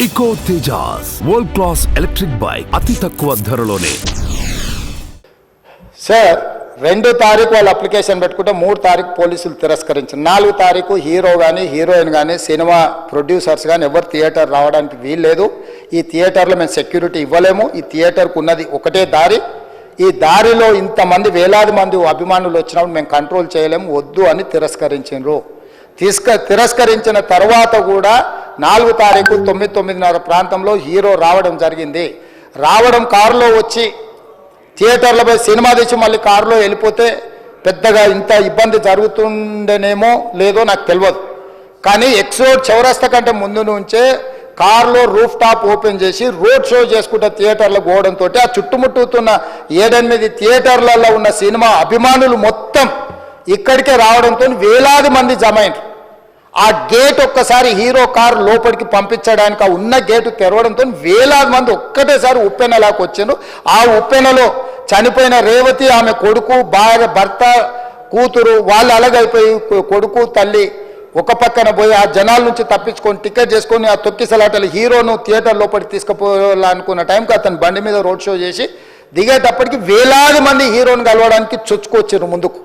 Eco Tejas world class electric bike అతి తక్కువ ధరలోనే. Sir 2 తారీఖు వాళ్ళు అప్లికేషన్ పెట్టుకుంటే 3 తారీఖు పోలీసులు తిరస్కరించారు. 4 తారీఖు హీరో కానీ హీరోయిన్ కానీ సినిమా ప్రొడ్యూసర్స్ కానీ ఎవరు థియేటర్ రావడానికి వీల్లేదు. ఈ థియేటర్లో మేము సెక్యూరిటీ ఇవ్వలేము. ఈ థియేటర్కు ఉన్నది ఒకటే దారి. ఈ దారిలో ఇంతమంది వేలాది మంది అభిమానులు వచ్చినప్పుడు మేము కంట్రోల్ చేయలేము, వద్దు అని తిరస్కరించారు. తిరస్కరించిన తర్వాత కూడా 4 తారీఖు 9:30 ప్రాంతంలో హీరో రావడం జరిగింది. రావడం కారులో వచ్చి థియేటర్లో పోయి సినిమా తెచ్చి మళ్ళీ కారులో వెళ్ళిపోతే పెద్దగా ఇంత ఇబ్బంది జరుగుతుండేనేమో లేదో నాకు తెలియదు. కానీ ఎక్స్ రోడ్ చౌరస్తా కంటే ముందు నుంచే కారులో రూఫ్ టాప్ ఓపెన్ చేసి రోడ్ షో చేసుకుంటే థియేటర్లో పోవడంతో ఆ చుట్టుముట్టుతున్న 7-8 థియేటర్లలో ఉన్న సినిమా అభిమానులు మొత్తం ఇక్కడికే రావడంతో వేలాది మంది జమ అయ్యారు. ఆ గేట్ ఒక్కసారి హీరో కారు లోపలికి పంపించడానికి ఆ ఉన్న గేటు తెరవడంతో వేలాది మంది ఒక్కటేసారి ఉప్పెనలాకి వచ్చారు. ఆ ఉప్పెనలో చనిపోయిన రేవతి, ఆమె కొడుకు, భార్య, భర్త, కూతురు వాళ్ళు అలాగైపోయి కొడుకు తల్లి ఒక పక్కన పోయి ఆ జనాల నుంచి తప్పించుకొని టికెట్ చేసుకొని ఆ తొక్కిసలాటలు హీరోను థియేటర్ లోపలికి తీసుకుపోవాలనుకున్న టైంకి అతను బండి మీద రోడ్ షో చేసి దిగేటప్పటికి వేలాది మంది హీరోని కలవడానికి చొచ్చుకొచ్చారు ముందుకు.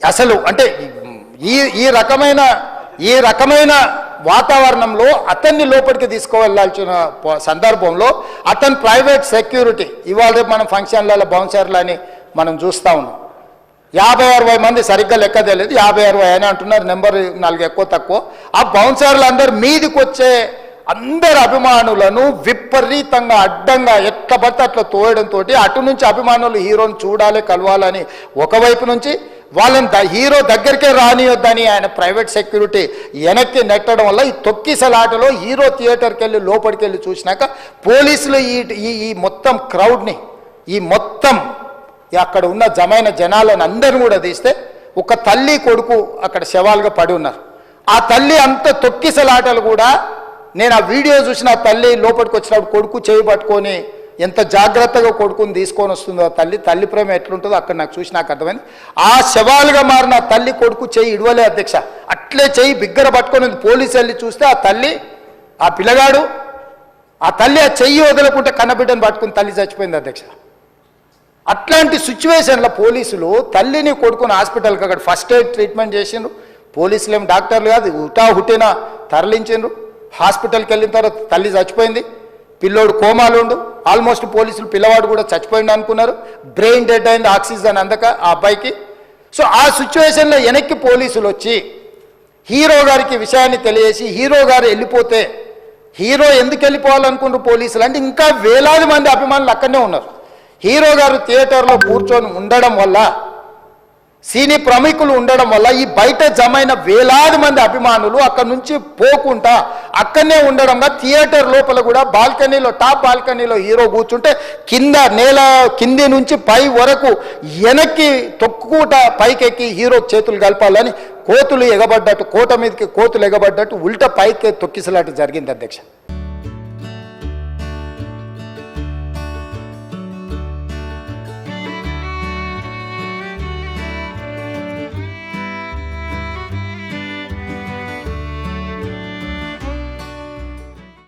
అసలు అంటే ఈ రకమైన వాతావరణంలో అతన్ని లోపలికి తీసుకువెళ్ళాల్సిన సందర్భంలో అతను ప్రైవేట్ సెక్యూరిటీ ఇవాళ రేపు మనం ఫంక్షన్లలో బౌన్సర్లు అని మనం చూస్తూ ఉన్నాం. 50-60 మంది సరిగ్గా లెక్క తెలియదు, 50-60 అని అంటున్నారు, నెంబర్ 4 ఎక్కువ తక్కువ. ఆ బౌన్సర్లు అందరు మీదికి వచ్చే అందరు అభిమానులను విపరీతంగా అడ్డంగా ఎట్లా పడితే అట్లా తోయడంతో అటు నుంచి అభిమానులు హీరోని చూడాలి, కలవాలని ఒకవైపు నుంచి వాళ్ళని హీరో దగ్గరికే రానియొద్దని ఆయన ప్రైవేట్ సెక్యూరిటీ వెనక్కి నెట్టడం వల్ల ఈ తొక్కిసలాటలో హీరో థియేటర్కి వెళ్ళి లోపలికి వెళ్ళి చూసినాక పోలీసులు ఈ మొత్తం క్రౌడ్ని ఈ మొత్తం అక్కడ ఉన్న జమైన జనాలను అందరిని కూడా తీస్తే ఒక తల్లి కొడుకు అక్కడ శవాలుగా పడి ఉన్నారు. ఆ తల్లి అంత తొక్కిసలాటలు కూడా నేను ఆ వీడియో చూసిన ఆ తల్లి లోపలికి వచ్చినప్పుడు కొడుకు చేయి పట్టుకొని ఎంత జాగ్రత్తగా కొడుకుని తీసుకొని వస్తుందో తల్లి ప్రేమ ఎట్లుంటుందో అక్కడ నాకు చూసి నాకు అర్థమైంది. ఆ శవాలుగా మారిన తల్లి కొడుకు చెయ్యి ఇడవలే అధ్యక్ష, అట్లే చెయ్యి బిగ్గర పట్టుకొని పోలీసు వెళ్ళి చూస్తే ఆ తల్లి ఆ పిల్లగాడు ఆ తల్లి ఆ చెయ్యి వదలకుంటే కన్నబిడ్డను పట్టుకుని తల్లి చచ్చిపోయింది అధ్యక్ష. అట్లాంటి సిచ్యువేషన్లో పోలీసులు తల్లిని కొడుకుని హాస్పిటల్కి అక్కడ ఫస్ట్ ఎయిడ్ ట్రీట్మెంట్ చేసిండ్రు. పోలీసులు ఏమి డాక్టర్లు కాదు, హుటాహుటిన తరలించిండ్రు. హాస్పిటల్కి వెళ్ళిన తర్వాత తల్లి చచ్చిపోయింది, పిల్లోడు కోమాలు ఉండు. ఆల్మోస్ట్ పోలీసులు పిల్లవాడు కూడా చచ్చిపోయింది అనుకున్నారు. బ్రెయిన్ డెడ్ అయింది, ఆక్సిజన్ అందక ఆ అబ్బాయికి. సో ఆ సిచ్యువేషన్లో వెనక్కి పోలీసులు వచ్చి హీరో గారికి విషయాన్ని తెలియజేసి హీరో గారు వెళ్ళిపోతే హీరో ఎందుకు వెళ్ళిపోవాలనుకుంటారు పోలీసులు అంటే ఇంకా వేలాది మంది అభిమానులు అక్కడనే ఉన్నారు. హీరో గారు థియేటర్లో కూర్చొని ఉండడం వల్ల సినీ ప్రముఖులు ఉండడం వల్ల ఈ బయట జమైన వేలాది మంది అభిమానులు అక్కడ నుంచి పోకుండా అక్కడనే ఉండడంగా థియేటర్ లోపల కూడా బాల్కనీలో టాప్ బాల్కనీలో హీరో కూర్చుంటే కింది నుంచి పై వరకు వెనక్కి తొక్కుట పైకెక్కి హీరో చేతులు కలపాలని కోతులు ఎగబడ్డట్టు కోట మీదకి కోతులు ఎగబడ్డట్టు ఉల్టా పైకి తొక్కిసలాట జరిగింది అధ్యక్ష.